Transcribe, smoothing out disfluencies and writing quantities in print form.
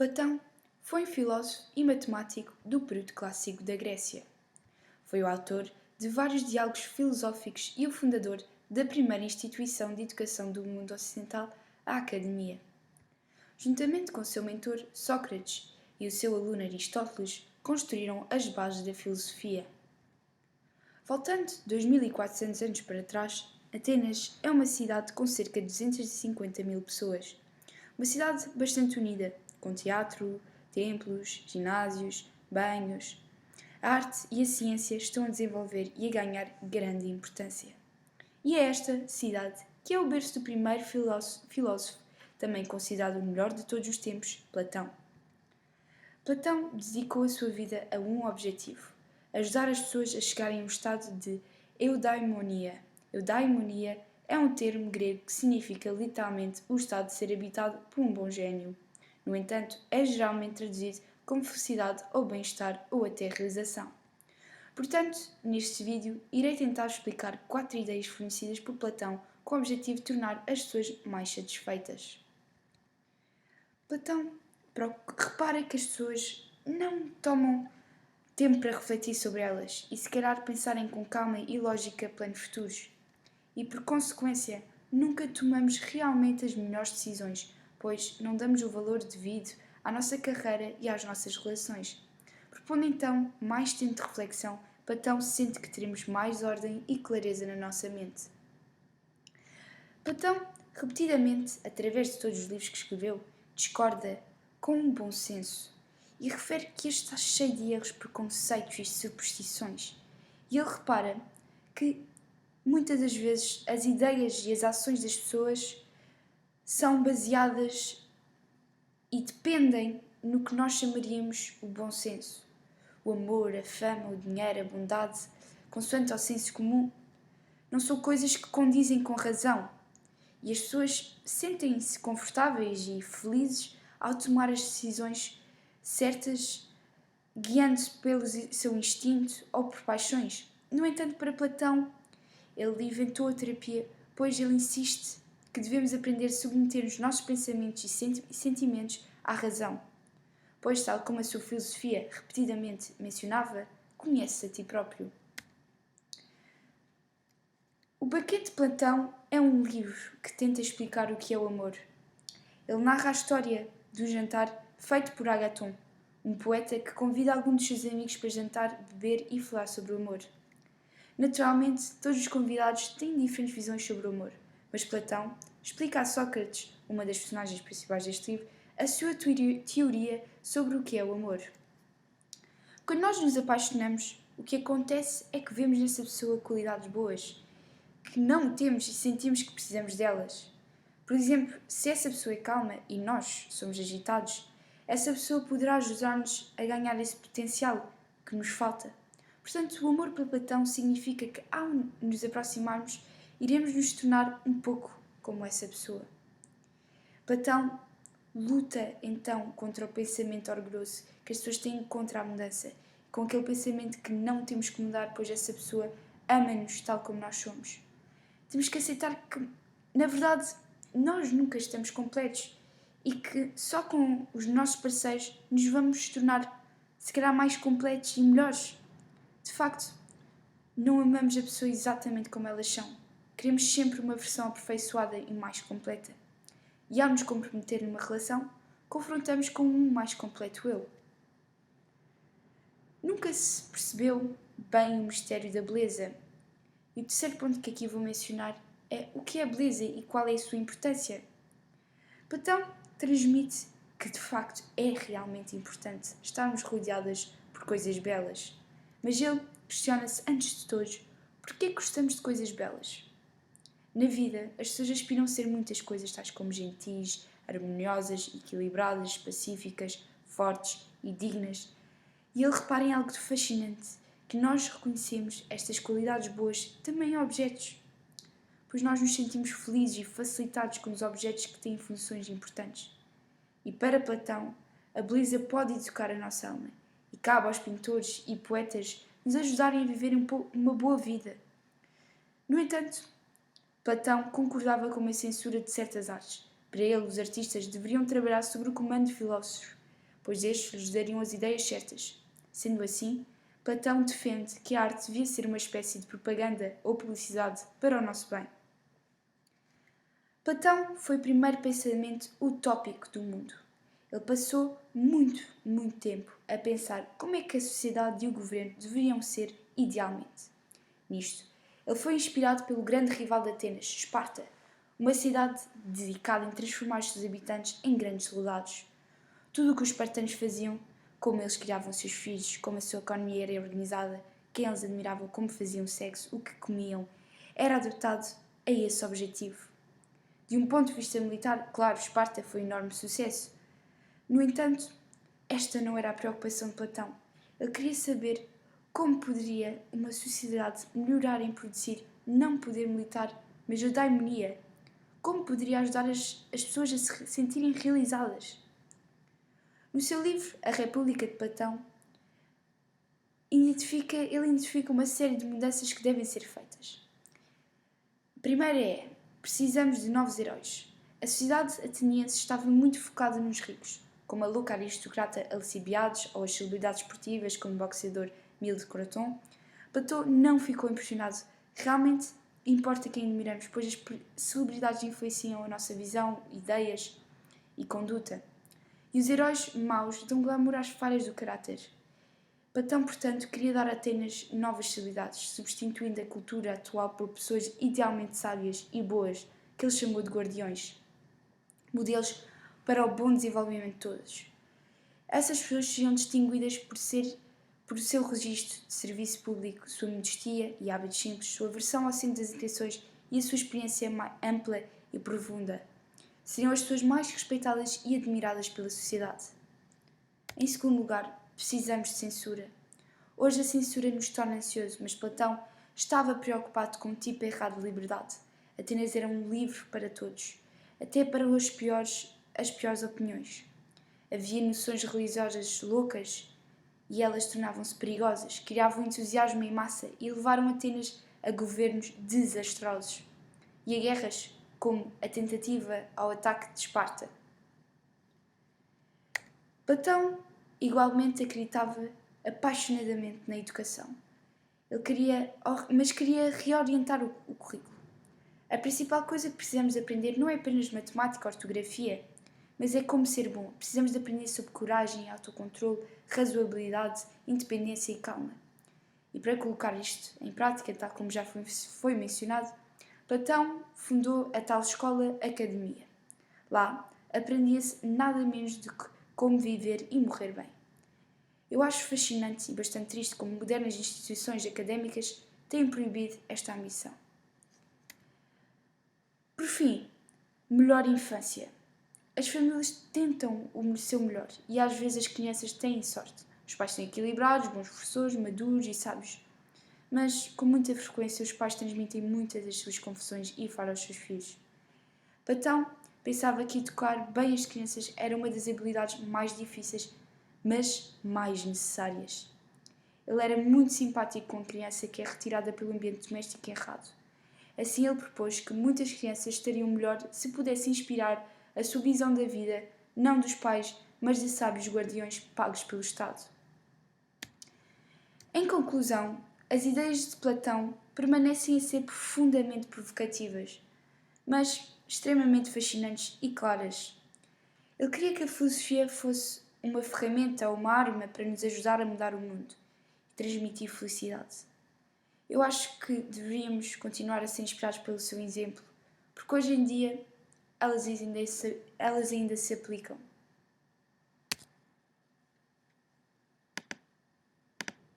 Platão foi um filósofo e matemático do período clássico da Grécia. Foi o autor de vários diálogos filosóficos e o fundador da primeira instituição de educação do mundo ocidental, a Academia. Juntamente com seu mentor Sócrates e o seu aluno Aristóteles, construíram as bases da filosofia. Voltando 2400 anos para trás, Atenas é uma cidade com cerca de 250 mil pessoas. Uma cidade bastante unida, com teatro, templos, ginásios, banhos. A arte e a ciência estão a desenvolver e a ganhar grande importância. E é esta cidade que é o berço do primeiro filósofo, também considerado o melhor de todos os tempos, Platão. Platão dedicou a sua vida a um objetivo: ajudar as pessoas a chegarem a um estado de eudaimonia. Eudaimonia é um termo grego que significa literalmente o estado de ser habitado por um bom gênio. No entanto, é geralmente traduzido como felicidade ou bem-estar ou até realização. Portanto, neste vídeo, irei tentar explicar 4 ideias fornecidas por Platão com o objetivo de tornar as pessoas mais satisfeitas. Platão repara que as pessoas não tomam tempo para refletir sobre elas e se calhar pensarem com calma e lógica planos futuros. E por consequência, nunca tomamos realmente as melhores decisões, pois não damos o valor devido à nossa carreira e às nossas relações. Propondo então mais tempo de reflexão, Platão sente que teremos mais ordem e clareza na nossa mente. Platão, repetidamente, através de todos os livros que escreveu, discorda com um bom senso e refere que este está cheio de erros, preconceitos e superstições. E ele repara que muitas das vezes as ideias e as ações das pessoas são baseadas e dependem no que nós chamaríamos o bom senso. O amor, a fama, o dinheiro, a bondade, consoante ao senso comum, não são coisas que condizem com a razão. E as pessoas sentem-se confortáveis e felizes ao tomar as decisões certas, guiando-se pelo seu instinto ou por paixões. No entanto, para Platão, ele inventou a terapia, pois ele insiste que devemos aprender a submeter os nossos pensamentos e sentimentos à razão. Pois, tal como a sua filosofia repetidamente mencionava, conhece-se a ti próprio. O Banquete de Platão é um livro que tenta explicar o que é o amor. Ele narra a história do jantar feito por Agaton, um poeta que convida alguns dos seus amigos para jantar, beber e falar sobre o amor. Naturalmente, todos os convidados têm diferentes visões sobre o amor, mas Platão explica a Sócrates, uma das personagens principais deste livro, a sua teoria sobre o que é o amor. Quando nós nos apaixonamos, o que acontece é que vemos nessa pessoa qualidades boas, que não temos e sentimos que precisamos delas. Por exemplo, se essa pessoa é calma e nós somos agitados, essa pessoa poderá ajudar-nos a ganhar esse potencial que nos falta. Portanto, o amor para Platão significa que, ao nos aproximarmos, iremos nos tornar um pouco como essa pessoa. Platão luta, então, contra o pensamento orgulhoso que as pessoas têm contra a mudança, com aquele pensamento que não temos que mudar, pois essa pessoa ama-nos tal como nós somos. Temos que aceitar que, na verdade, nós nunca estamos completos e que só com os nossos parceiros nos vamos tornar, se calhar, mais completos e melhores. De facto, não amamos a pessoa exatamente como elas são. Queremos sempre uma versão aperfeiçoada e mais completa. E ao nos comprometer numa relação, confrontamos com um mais completo eu. Nunca se percebeu bem o mistério da beleza. E o terceiro ponto que aqui vou mencionar é o que é a beleza e qual é a sua importância. Platão transmite que de facto é realmente importante estarmos rodeadas por coisas belas. Mas ele questiona-se antes de todos porquê gostamos de coisas belas. Na vida, as pessoas aspiram a ser muitas coisas, tais como gentis, harmoniosas, equilibradas, pacíficas, fortes e dignas. E ele repara em algo de fascinante, que nós reconhecemos estas qualidades boas também em objetos, pois nós nos sentimos felizes e facilitados com os objetos que têm funções importantes. E para Platão, a beleza pode educar a nossa alma, e cabe aos pintores e poetas nos ajudarem a viver uma boa vida. No entanto, Platão concordava com a censura de certas artes. Para ele, os artistas deveriam trabalhar sob o comando de filósofos. pois estes lhes dariam as ideias certas. Sendo assim, Platão defende que a arte devia ser uma espécie de propaganda ou publicidade para o nosso bem. Platão foi o primeiro pensamento utópico do mundo. Ele passou muito tempo a pensar como é que a sociedade e o governo deveriam ser idealmente. Nisto, ele foi inspirado pelo grande rival de Atenas, Esparta, uma cidade dedicada em transformar os seus habitantes em grandes soldados. Tudo o que os espartanos faziam, como eles criavam seus filhos, como a sua economia era organizada, quem eles admiravam, como faziam sexo, o que comiam, era adaptado a esse objetivo. De um ponto de vista militar, claro, Esparta foi um enorme sucesso. No entanto, esta não era a preocupação de Platão. Ele queria saber como poderia uma sociedade melhorar em produzir não poder militar, mas a daimonia. Como poderia ajudar as pessoas a se sentirem realizadas. No seu livro A República de Platão, ele identifica uma série de mudanças que devem ser feitas. A primeira é: precisamos de novos heróis. A sociedade ateniense estava muito focada nos ricos, como a louca aristocrata Alcibiades ou as celebridades esportivas como o boxeador Mille de Croton. Platão não ficou impressionado. Realmente importa quem admiramos, pois as celebridades influenciam a nossa visão, ideias e conduta. E os heróis maus dão glamour às falhas do caráter. Platão, portanto, queria dar a Atenas novas celebridades, substituindo a cultura atual por pessoas idealmente sábias e boas, que ele chamou de guardiões. Modelos para o bom desenvolvimento de todos. Essas pessoas seriam distinguidas por seu registro de serviço público, sua modestia e hábitos simples, sua aversão ao centro das intenções e a sua experiência ampla e profunda. Seriam as pessoas mais respeitadas e admiradas pela sociedade. Em segundo lugar, precisamos de censura. Hoje a censura nos torna ansioso, mas Platão estava preocupado com um tipo errado de liberdade. Atenas era um livro para todos, até para as piores opiniões. Havia noções religiosas loucas e elas tornavam-se perigosas, criavam entusiasmo em massa e levaram Atenas a governos desastrosos e a guerras, como a tentativa ao ataque de Esparta. Platão igualmente acreditava apaixonadamente na educação. Mas queria reorientar o currículo. A principal coisa que precisamos aprender não é apenas matemática ou ortografia, mas é como ser bom. Precisamos de aprender sobre coragem, autocontrole, razoabilidade, independência e calma. E para colocar isto em prática, tal como já foi mencionado, Platão fundou a tal escola academia. Lá aprendia-se nada menos do que como viver e morrer bem. Eu acho fascinante e bastante triste como modernas instituições académicas têm proibido esta ambição. Por fim, melhor infância. As famílias tentam o seu melhor e às vezes as crianças têm sorte. Os pais são equilibrados, bons professores, maduros e sábios. Mas, com muita frequência, os pais transmitem muitas das suas confusões e falam aos seus filhos. Platão pensava que educar bem as crianças era uma das habilidades mais difíceis, mas mais necessárias. Ele era muito simpático com a criança que é retirada pelo ambiente doméstico errado. Assim ele propôs que muitas crianças estariam melhor se pudessem inspirar a sua visão da vida, não dos pais, mas de sábios guardiões pagos pelo Estado. Em conclusão, as ideias de Platão permanecem a ser profundamente provocativas, mas extremamente fascinantes e claras. Ele queria que a filosofia fosse uma ferramenta ou uma arma para nos ajudar a mudar o mundo e transmitir felicidade. Eu acho que deveríamos continuar a ser inspirados pelo seu exemplo, porque hoje em dia elas ainda se aplicam.